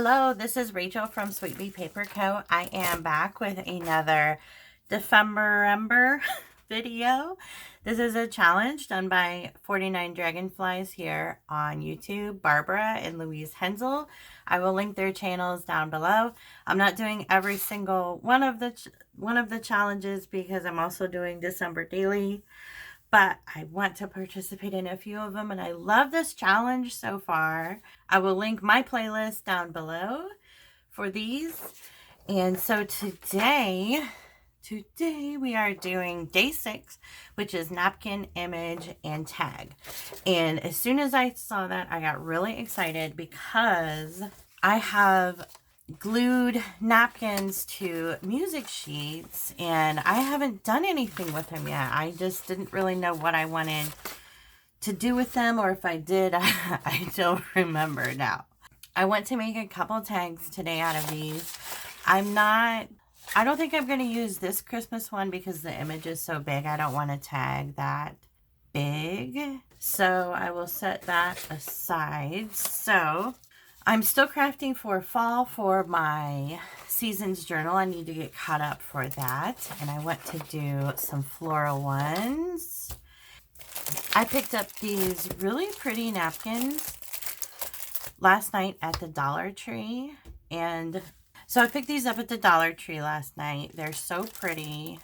Hello, this is Rachel from sweetbeepaperco. I am back with another DEPHEMEREMBER video. This is a challenge done by 49 Dragonflies here on YouTube, Barbara and Louise Hensel. I will link their channels down below. I'm not doing every single one of the challenges because I'm also doing December daily, but I want to participate in a few of them, and I love this challenge so far. I will link my playlist down below for these. And so today we are doing day 6, which is napkin, image, and tag. And as soon as I saw that, I got really excited because I have glued napkins to music sheets, and I haven't done anything with them yet. I just didn't really know what I wanted to do with them, or if I did, I don't remember now. I want to make a couple tags today out of these. I don't think I'm going to use this Christmas one because the image is so big. I don't want to tag that big, so I will set that aside. So I'm still crafting for fall for my seasons journal. I need to get caught up for that. And I want to do some floral ones. I picked up these really pretty napkins last night at the Dollar Tree. And so I picked these up at the Dollar Tree last night. They're so pretty.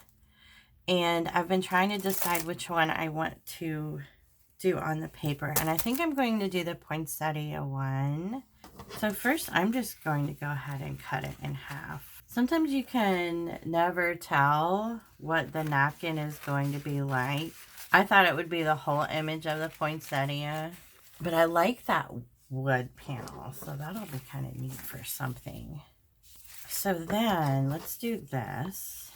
And I've been trying to decide which one I want to do on the paper. And I think I'm going to do the poinsettia one. So first, I'm just going to go ahead and cut it in half. Sometimes you can never tell what the napkin is going to be like. I thought it would be the whole image of the poinsettia, but I like that wood panel, so that'll be kind of neat for something. So then, let's do this.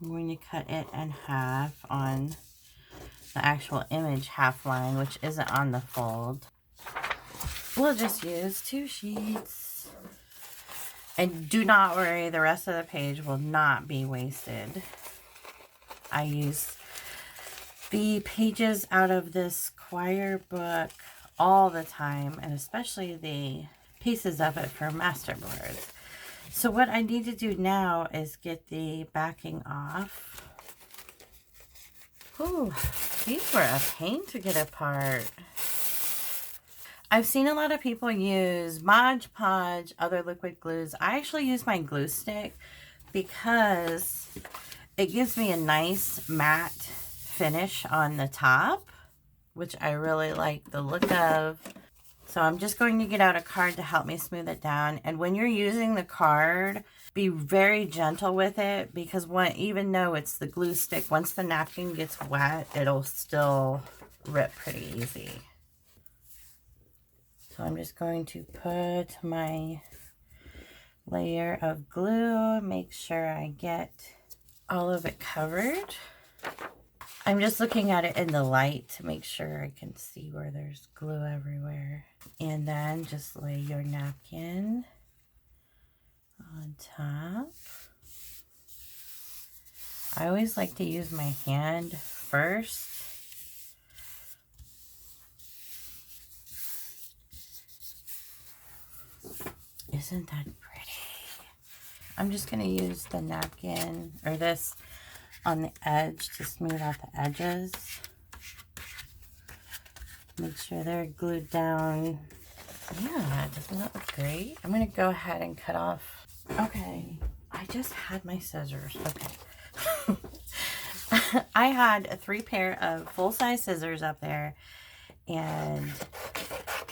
I'm going to cut it in half on the actual image half line, which isn't on the fold. We'll just use 2 sheets. And do not worry, the rest of the page will not be wasted. I use the pages out of this choir book all the time, and especially the pieces of it for masterboards. So what I need to do now is get the backing off. Ooh, these were a pain to get apart. I've seen a lot of people use Mod Podge, other liquid glues. I actually use my glue stick because it gives me a nice matte finish on the top, which I really like the look of. So I'm just going to get out a card to help me smooth it down. And when you're using the card, be very gentle with it, because even though it's the glue stick, once the napkin gets wet, it'll still rip pretty easy. So I'm just going to put my layer of glue, make sure I get all of it covered. I'm just looking at it in the light to make sure I can see where there's glue everywhere. And then just lay your napkin on top. I always like to use my hand first. Isn't that pretty? I'm just going to use the napkin, or this, on the edge to smooth out the edges. Make sure they're glued down. Yeah, doesn't that look great? I'm going to go ahead and cut off. Okay, I just had my scissors. Okay. I had 3 pair of full-size scissors up there, and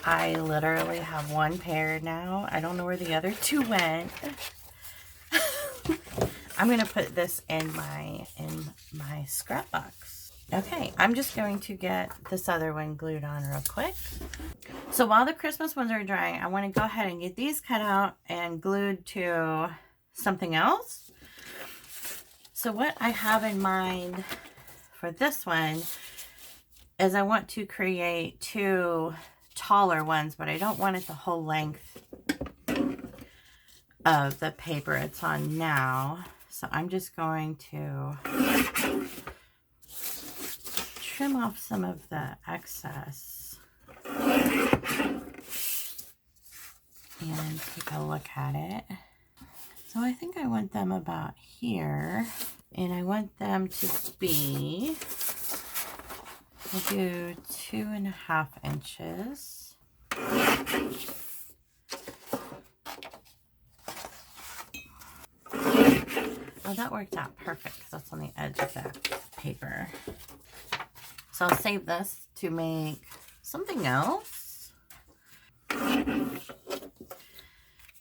I literally have 1 pair now. I don't know where the other 2 went. I'm going to put this in my scrap box. Okay, I'm just going to get this other one glued on real quick. So while the Christmas ones are drying, I want to go ahead and get these cut out and glued to something else. So what I have in mind for this one is I want to create 2 taller ones, but I don't want it the whole length of the paper it's on now. So I'm just going to trim off some of the excess. and take a look at it. So I think I want them about here, and I want them to be, I'll do 2.5 inches. Oh, that worked out perfect because that's on the edge of that paper. So I'll save this to make something else.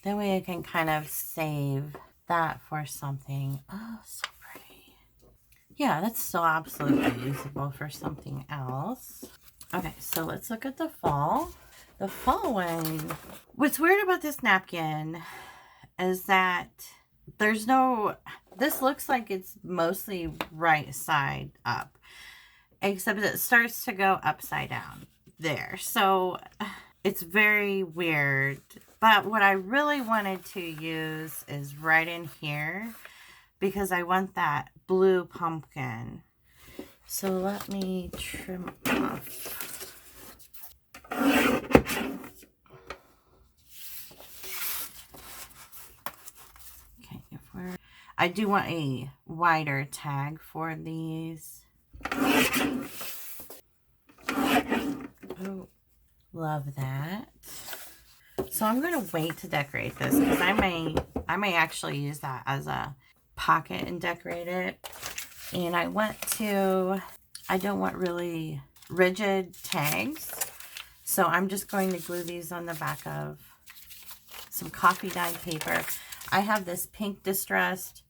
That way I can kind of save that for something. Oh, so pretty. Yeah, that's still absolutely usable for something else. Okay, so let's look at the fall. The fall one. What's weird about this napkin is that there's no, this looks like it's mostly right side up, except it starts to go upside down there. So it's very weird. But what I really wanted to use is right in here because I want that blue pumpkin. So let me trim off. Okay, I do want a wider tag for these. Oh, love that. So I'm going to wait to decorate this because I may actually use that as a pocket and decorate it. And I don't want really rigid tags. So I'm just going to glue these on the back of some coffee dyed paper. I have this pink distressed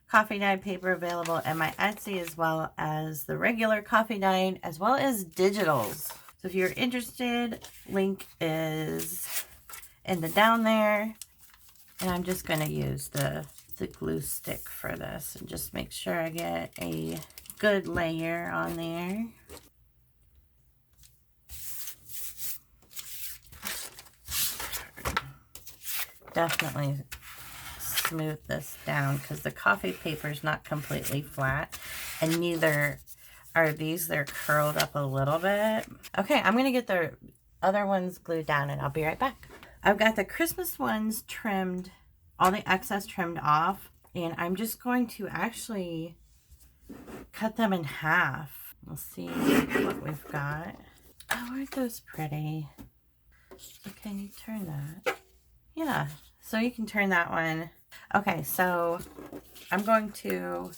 coffee dyed paper available at my Etsy, as well as the regular coffee dyed, as well as digitals. So if you're interested, link is in the down there. And I'm just going to use the glue stick for this and just make sure I get a good layer on there. Definitely smooth this down because the coffee paper is not completely flat, and neither are these. They're curled up a little bit. Okay, I'm going to get the other ones glued down and I'll be right back. I've got the Christmas ones trimmed, all the excess trimmed off, and I'm just going to actually cut them in half. We'll see what we've got. Oh, aren't those pretty? So can you turn that? Yeah, so you can turn that one. Okay, so I'm going to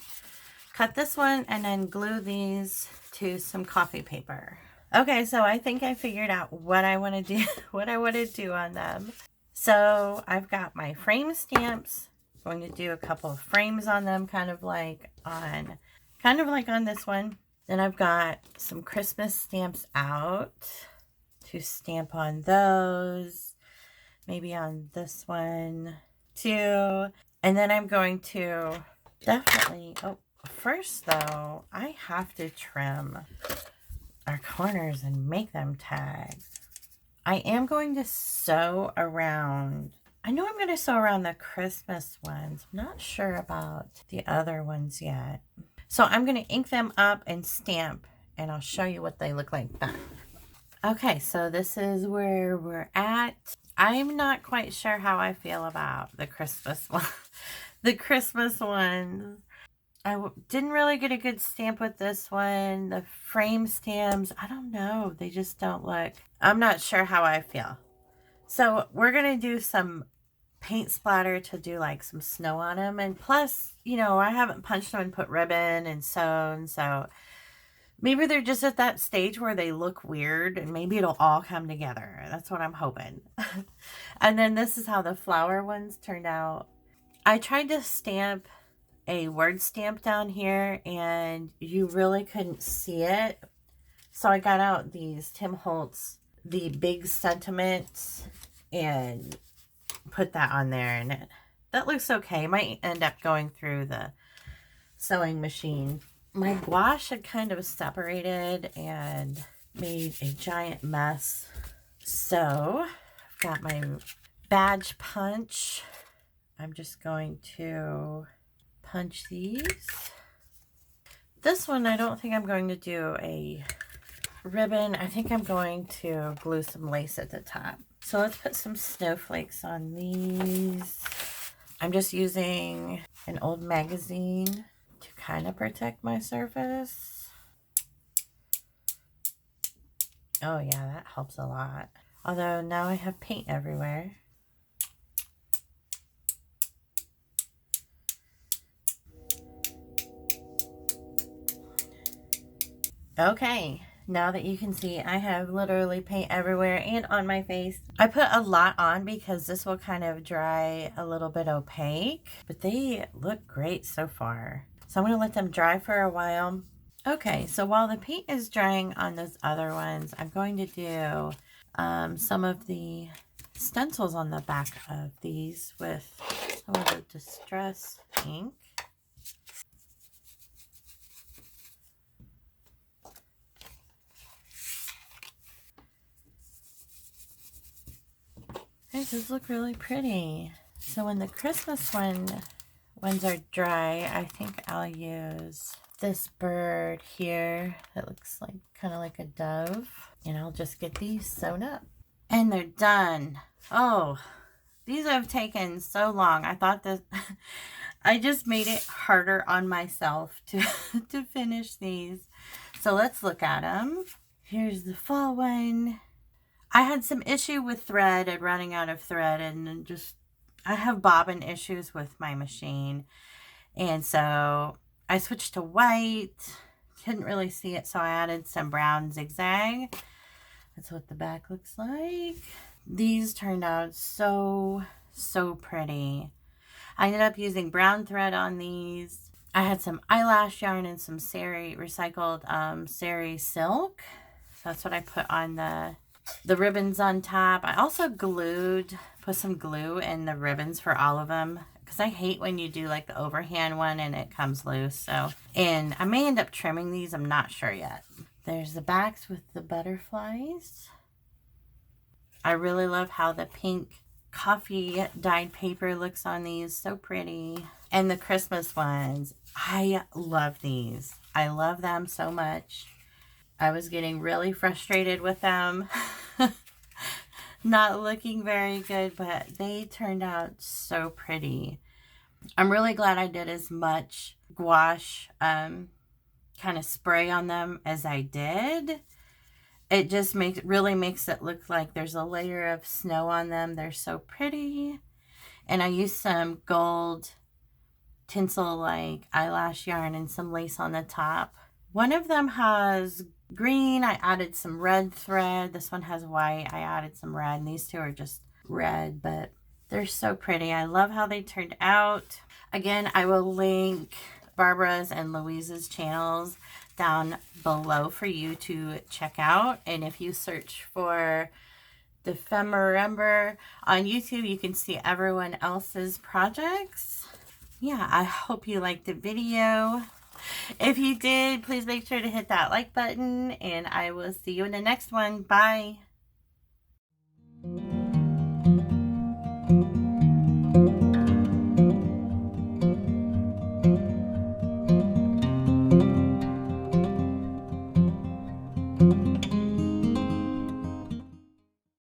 cut this one and then glue these to some coffee paper. Okay, so I think I figured out what I want to do, what I want to do on them. So I've got my frame stamps. I'm going to do a couple of frames on them, kind of like on this one. Then I've got some Christmas stamps out to stamp on those. Maybe on this one too. And then I'm going to definitely, oh, first though, I have to trim our corners and make them tags. I am going to sew around, I know I'm going to sew around the Christmas ones. I'm not sure about the other ones yet. So I'm going to ink them up and stamp, and I'll show you what they look like back. Okay, so this is where we're at. I'm not quite sure how I feel about the Christmas one. The Christmas ones. I didn't really get a good stamp with this one. The frame stamps, I don't know. They just don't look. I'm not sure how I feel. So we're going to do some paint splatter to do like some snow on them. And plus, you know, I haven't punched them and put ribbon and sewn. So maybe they're just at that stage where they look weird, and maybe it'll all come together. That's what I'm hoping. And then this is how the flower ones turned out. I tried to stamp a word stamp down here, and you really couldn't see it. So I got out these Tim Holtz, the big sentiments, and put that on there. And that looks okay. Might end up going through the sewing machine. My gouache had kind of separated and made a giant mess. So I've got my badge punch. I'm just going to punch these. This one, I don't think I'm going to do a ribbon. I think I'm going to glue some lace at the top. So let's put some snowflakes on these. I'm just using an old magazine to kind of protect my surface. Oh yeah, that helps a lot. Although now I have paint everywhere. Okay, now that you can see, I have literally paint everywhere and on my face. I put a lot on because this will kind of dry a little bit opaque, but they look great so far. So I'm going to let them dry for a while. Okay, so while the paint is drying on those other ones, I'm going to do some of the stencils on the back of these with some of the Distress ink. These just look really pretty. So when the Christmas ones are dry, I think I'll use this bird here that looks like kind of like a dove. And I'll just get these sewn up. And they're done. Oh, these have taken so long. I thought that I just made it harder on myself to, to finish these. So let's look at them. Here's the fall one. I had some issue with thread and running out of thread, and just I have bobbin issues with my machine, and so I switched to white. Couldn't really see it, so I added some brown zigzag. That's what the back looks like. These turned out so pretty. I ended up using brown thread on these. I had some eyelash yarn and some sari recycled sari silk. So that's what I put on the ribbons on top. I also put some glue in the ribbons for all of them, because I hate when you do like the overhand one and it comes loose. So, and I may end up trimming these, I'm not sure yet. There's the backs with the butterflies. I really love how the pink coffee dyed paper looks on these, so pretty. And the Christmas ones, I love these. I love them so much. I was getting really frustrated with them. Not looking very good, but they turned out so pretty. I'm really glad I did as much gouache kind of spray on them as I did. It just really makes it look like there's a layer of snow on them. They're so pretty. And I used some gold tinsel like eyelash yarn and some lace on the top. One of them has green. I added some red thread. This one has white. I added some red, and these two are just red, but they're so pretty. I love how they turned out. Again, I will link Barbara's and Louise's channels down below for you to check out. And if you search for DEPHEMEREMBER on YouTube, you can see everyone else's projects. Yeah, I hope you liked the video. If you did, please make sure to hit that like button, and I will see you in the next one. Bye.